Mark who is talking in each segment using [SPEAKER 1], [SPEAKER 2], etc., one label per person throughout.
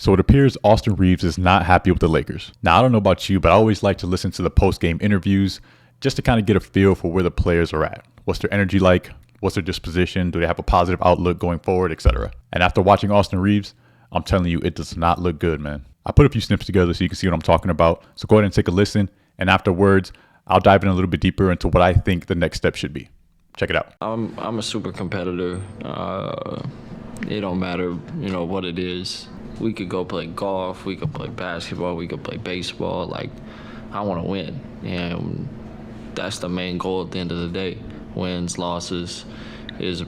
[SPEAKER 1] So it appears Austin Reaves is not happy with the Lakers. Now, I don't know about you, but I always like to listen to the post-game interviews just to kind of get a feel for where the players are at. What's their energy like? What's their disposition? Do they have a positive outlook going forward, etc.? And after watching Austin Reaves, I'm telling you, it does not look good, man. I put a few snips together so you can see what I'm talking about. So go ahead and take a listen. And afterwards, I'll dive in a little bit deeper into what I think the next step should be. Check it out.
[SPEAKER 2] I'm a super competitor. It don't matter, what it is. We could go play golf, we could play basketball, we could play baseball. Like, I want to win, and that's the main goal at the end of the day. Wins, losses is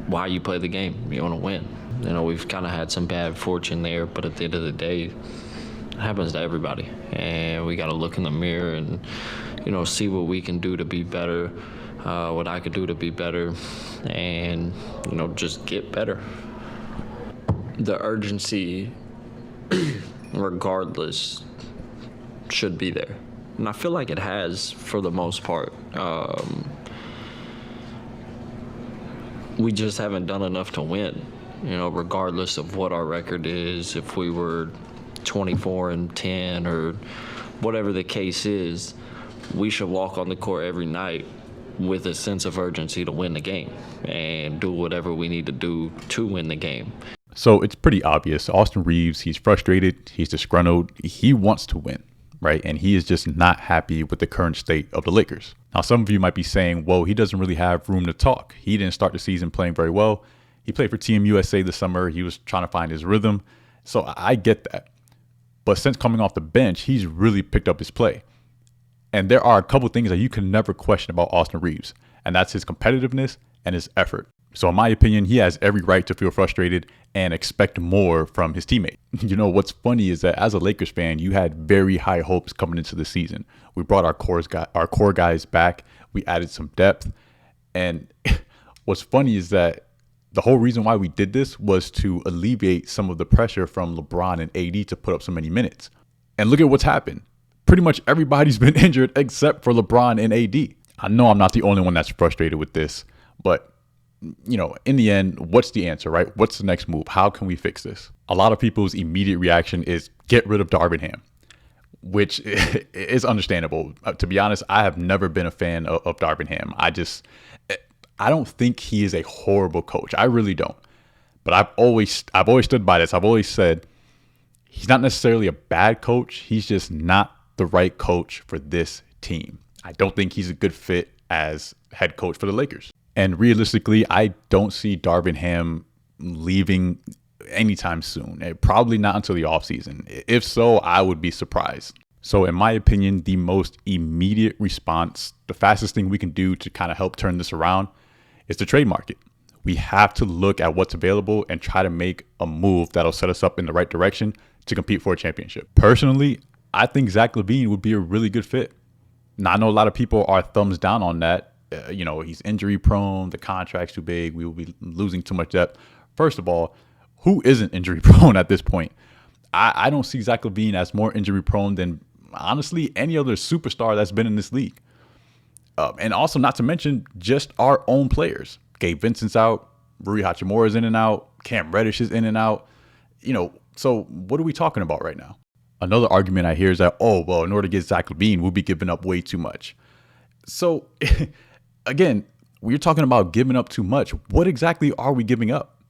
[SPEAKER 2] why you play the game. You want to win. We've kind of had some bad fortune there, but at the end of the day, it happens to everybody, and we got to look in the mirror and see what we can do to be better, what I could do to be better, and just get better. The urgency, regardless, should be there. And I feel like it has for the most part. We just haven't done enough to win, regardless of what our record is. If we were 24-10 or whatever the case is, we should walk on the court every night with a sense of urgency to win the game and do whatever we need to do to win the game.
[SPEAKER 1] So it's pretty obvious. Austin Reaves, he's frustrated, he's disgruntled, he wants to win, right? And he is just not happy with the current state of the Lakers. Now, some of you might be saying, well, he doesn't really have room to talk. He didn't start the season playing very well. He played for Team USA this summer. He was trying to find his rhythm. So I get that. But since coming off the bench, he's really picked up his play. And there are a couple things that you can never question about Austin Reaves, and that's his competitiveness and his effort. So in my opinion, he has every right to feel frustrated and expect more from his teammate. What's funny is that as a Lakers fan, you had very high hopes coming into the season. We brought our core guys back. We added some depth. And what's funny is that the whole reason why we did this was to alleviate some of the pressure from LeBron and AD to put up so many minutes. And look at what's happened. Pretty much everybody's been injured except for LeBron and AD. I know I'm not the only one that's frustrated with this, but in the end, what's the answer, right? What's the next move? How can we fix this? A lot of people's immediate reaction is get rid of Darvin Ham, which is understandable. To be honest, I have never been a fan of Darvin Ham. I don't think he is a horrible coach. I really don't. But I've always stood by this. I've always said he's not necessarily a bad coach. He's just not the right coach for this team. I don't think he's a good fit as head coach for the Lakers. And realistically, I don't see Darvin Ham leaving anytime soon. Probably not until the offseason. If so, I would be surprised. So in my opinion, the most immediate response, the fastest thing we can do to kind of help turn this around is the trade market. We have to look at what's available and try to make a move that'll set us up in the right direction to compete for a championship. Personally, I think Zach LaVine would be a really good fit. Now, I know a lot of people are thumbs down on that. He's injury prone. The contract's too big. We will be losing too much depth. First of all, who isn't injury prone at this point? I don't see Zach LaVine as more injury prone than, honestly, any other superstar that's been in this league. And also, not to mention, just our own players. Gabe Vincent's out. Rui Hachimura's in and out. Cam Reddish is in and out. So what are we talking about right now? Another argument I hear is that, in order to get Zach LaVine, we'll be giving up way too much. So, again, we're talking about giving up too much. What exactly are we giving up?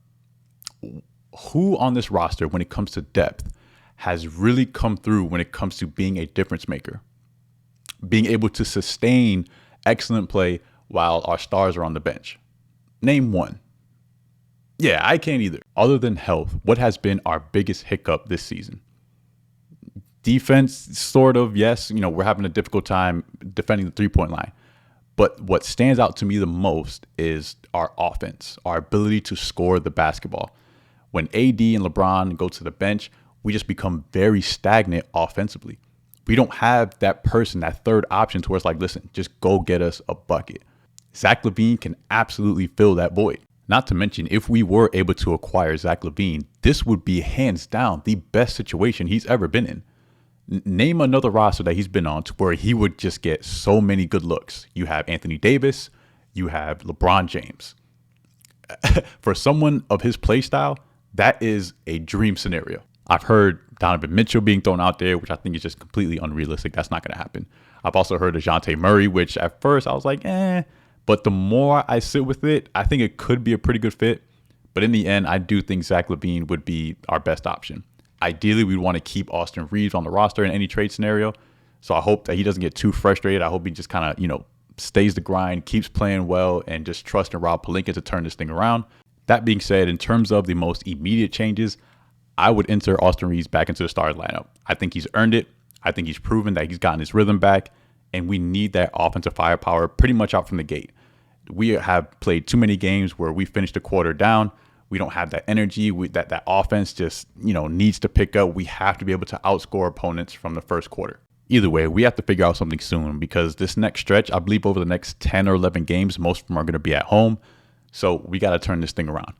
[SPEAKER 1] Who on this roster, when it comes to depth, has really come through when it comes to being a difference maker? Being able to sustain excellent play while our stars are on the bench. Name one. Yeah, I can't either. Other than health, what has been our biggest hiccup this season? Defense, sort of, yes. We're having a difficult time defending the three-point line. But what stands out to me the most is our offense, our ability to score the basketball. When AD and LeBron go to the bench, we just become very stagnant offensively. We don't have that person, that third option to where it's like, listen, just go get us a bucket. Zach LaVine can absolutely fill that void. Not to mention, if we were able to acquire Zach LaVine, this would be hands down the best situation he's ever been in. Name another roster that he's been on to where he would just get so many good looks. You have Anthony Davis, you have LeBron James. For someone of his play style, that is a dream scenario. I've heard Donovan Mitchell being thrown out there, which I think is just completely unrealistic. That's not going to happen. I've also heard of DeJounte Murray, which at first I was like, eh. But the more I sit with it, I think it could be a pretty good fit. But in the end, I do think Zach LaVine would be our best option. Ideally, we'd want to keep Austin Reaves on the roster in any trade scenario. So I hope that he doesn't get too frustrated. I hope he just kind of, stays the grind, keeps playing well, and just trusts in Rob Pelinka to turn this thing around. That being said, in terms of the most immediate changes, I would enter Austin Reaves back into the starting lineup. I think he's earned it. I think he's proven that he's gotten his rhythm back, and we need that offensive firepower pretty much out from the gate. We have played too many games where we finished a quarter down. We don't have that energy. That offense just needs to pick up. We have to be able to outscore opponents from the first quarter. Either way, we have to figure out something soon because this next stretch, I believe over the next 10 or 11 games, most of them are going to be at home. So we got to turn this thing around.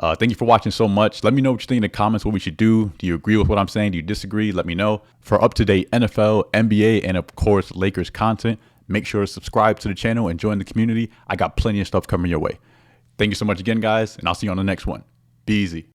[SPEAKER 1] Thank you for watching so much. Let me know what you think in the comments, what we should do. Do you agree with what I'm saying? Do you disagree? Let me know. For up-to-date NFL, NBA, and of course, Lakers content, make sure to subscribe to the channel and join the community. I got plenty of stuff coming your way. Thank you so much again, guys, and I'll see you on the next one. Be easy.